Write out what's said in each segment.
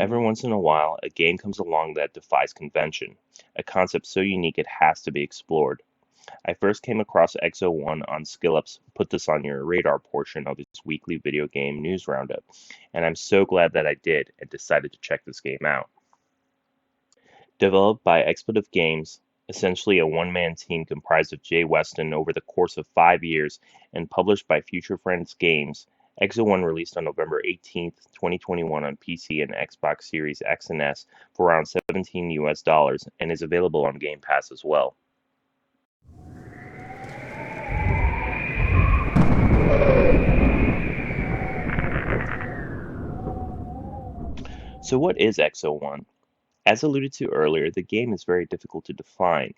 Every once in a while, a game comes along that defies convention, a concept so unique it has to be explored. I first came across Exo One on SkillUp's Put This on Your Radar portion of its weekly video game news roundup, and I'm so glad that I did and decided to check this game out. Developed by Exbleative Games, essentially a one-man team comprised of Jay Weston over the course of 5 years, and published by Future Friends Games, Exo One released on November 18th, 2021 on PC and Xbox Series X and S for around $17 and is available on Game Pass as well. So what is Exo One? As alluded to earlier, the game is very difficult to define.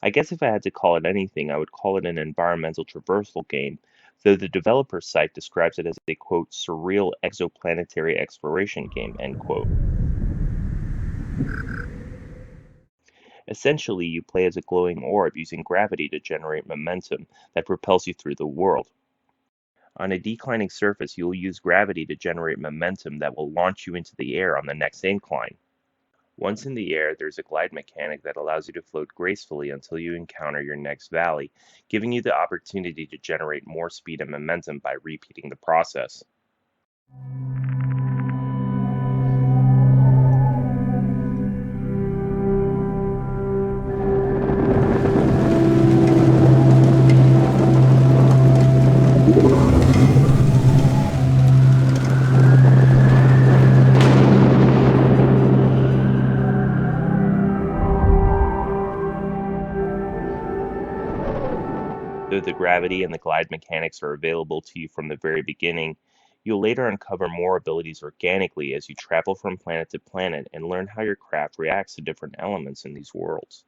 I guess if I had to call it anything, I would call it an environmental traversal game, though the developer site describes it as a quote, surreal exoplanetary exploration game, end quote. Essentially, you play as a glowing orb using gravity to generate momentum that propels you through the world. On a declining surface, you will use gravity to generate momentum that will launch you into the air on the next incline. Once in the air, there's a glide mechanic that allows you to float gracefully until you encounter your next valley, giving you the opportunity to generate more speed and momentum by repeating the process. Though the gravity and the glide mechanics are available to you from the very beginning, you'll later uncover more abilities organically as you travel from planet to planet and learn how your craft reacts to different elements in these worlds.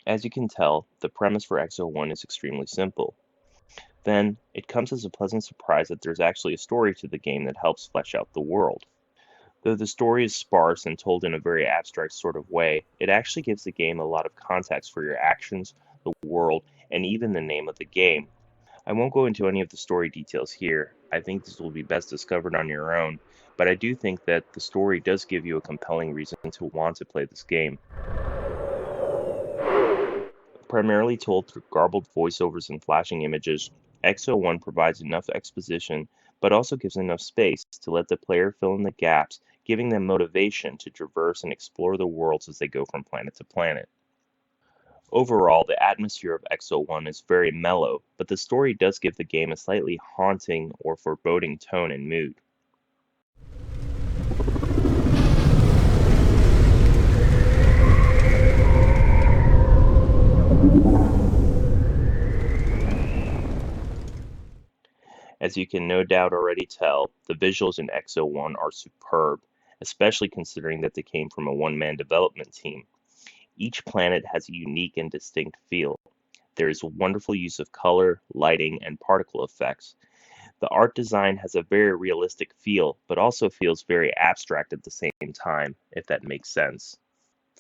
As you can tell, the premise for Exo One is extremely simple. Then, it comes as a pleasant surprise that there's actually a story to the game that helps flesh out the world. Though the story is sparse and told in a very abstract sort of way, it actually gives the game a lot of context for your actions, the world, and even the name of the game. I won't go into any of the story details here. I think this will be best discovered on your own, but I do think that the story does give you a compelling reason to want to play this game. Primarily told through garbled voiceovers and flashing images, Exo One provides enough exposition, but also gives enough space to let the player fill in the gaps, giving them motivation to traverse and explore the worlds as they go from planet to planet. Overall, the atmosphere of Exo One is very mellow, but the story does give the game a slightly haunting or foreboding tone and mood. As you can no doubt already tell, the visuals in Exo One are superb, especially considering that they came from a one-man development team. Each planet has a unique and distinct feel. There is wonderful use of color, lighting, and particle effects. The art design has a very realistic feel, but also feels very abstract at the same time, if that makes sense.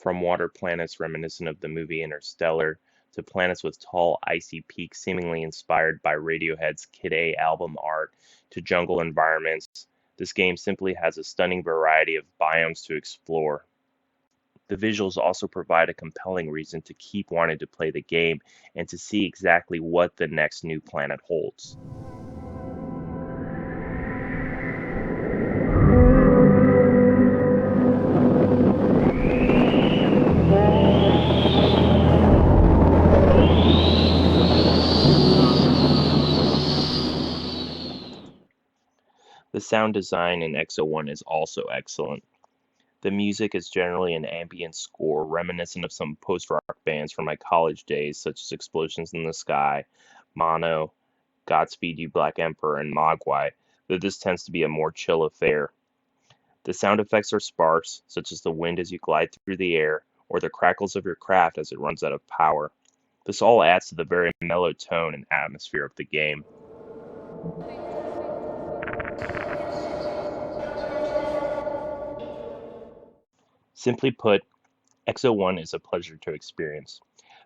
From water planets reminiscent of the movie Interstellar, to planets with tall, icy peaks seemingly inspired by Radiohead's Kid A album art, to jungle environments, this game simply has a stunning variety of biomes to explore. The visuals also provide a compelling reason to keep wanting to play the game and to see exactly what the next new planet holds. The sound design in Exo One is also excellent. The music is generally an ambient score reminiscent of some post-rock bands from my college days, such as Explosions in the Sky, Mono, Godspeed You Black Emperor, and Mogwai, though this tends to be a more chill affair. The sound effects are sparse, such as the wind as you glide through the air, or the crackles of your craft as it runs out of power. This all adds to the very mellow tone and atmosphere of the game. Simply put, Exo One is a pleasure to experience.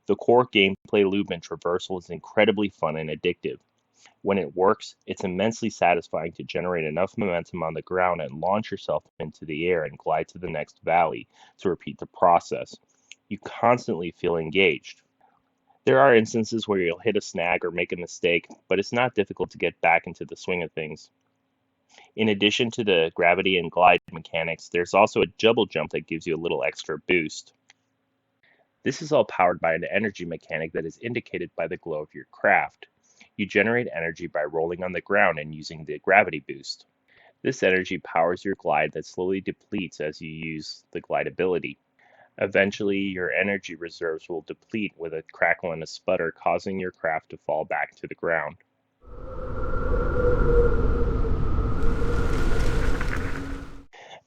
The core gameplay loop and traversal is incredibly fun and addictive. When it works, it's immensely satisfying to generate enough momentum on the ground and launch yourself into the air and glide to the next valley to repeat the process. You constantly feel engaged. There are instances where you'll hit a snag or make a mistake, but it's not difficult to get back into the swing of things. In addition to the gravity and glide mechanics, there's also a double jump that gives you a little extra boost. This is all powered by an energy mechanic that is indicated by the glow of your craft. You generate energy by rolling on the ground and using the gravity boost. This energy powers your glide that slowly depletes as you use the glide ability. Eventually, your energy reserves will deplete with a crackle and a sputter, causing your craft to fall back to the ground.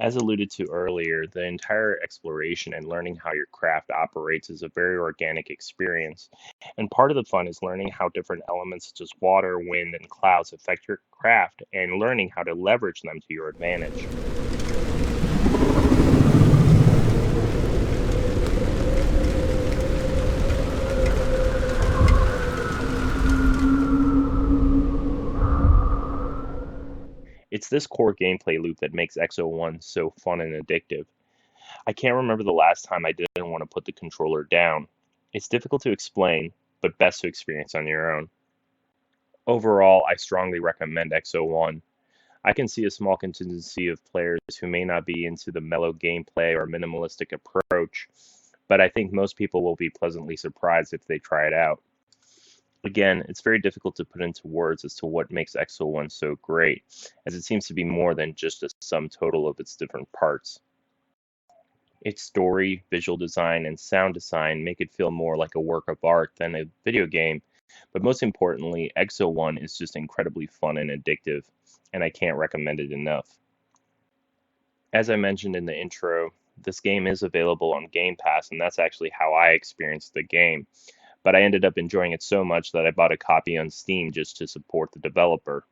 As alluded to earlier, the entire exploration and learning how your craft operates is a very organic experience. And part of the fun is learning how different elements such as water, wind, and clouds affect your craft and learning how to leverage them to your advantage. It's this core gameplay loop that makes Exo One so fun and addictive. I can't remember the last time I didn't want to put the controller down. It's difficult to explain, but best to experience on your own. Overall, I strongly recommend Exo One. I can see a small contingency of players who may not be into the mellow gameplay or minimalistic approach, but I think most people will be pleasantly surprised if they try it out. Again, it's very difficult to put into words as to what makes Exo One so great, as it seems to be more than just a sum total of its different parts. Its story, visual design, and sound design make it feel more like a work of art than a video game, but most importantly, Exo One is just incredibly fun and addictive, and I can't recommend it enough. As I mentioned in the intro, this game is available on Game Pass, and that's actually how I experienced the game. But I ended up enjoying it so much that I bought a copy on Steam just to support the developer.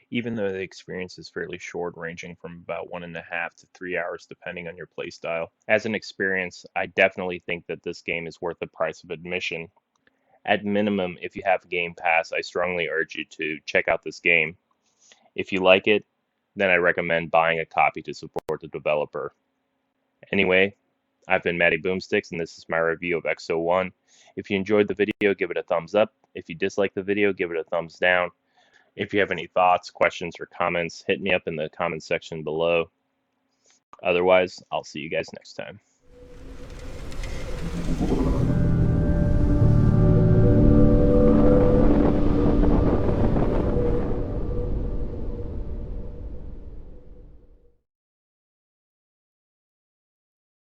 Even though the experience is fairly short, ranging from about 1.5 to 3 hours depending on your playstyle. As an experience, I definitely think that this game is worth the price of admission. At minimum, if you have Game Pass, I strongly urge you to check out this game. If you like it, then I recommend buying a copy to support the developer. Anyway, I've been Matty Boomsticks, and this is my review of Exo One. If you enjoyed the video, give it a thumbs up. If you disliked the video, give it a thumbs down. If you have any thoughts, questions, or comments, hit me up in the comments section below. Otherwise, I'll see you guys next time.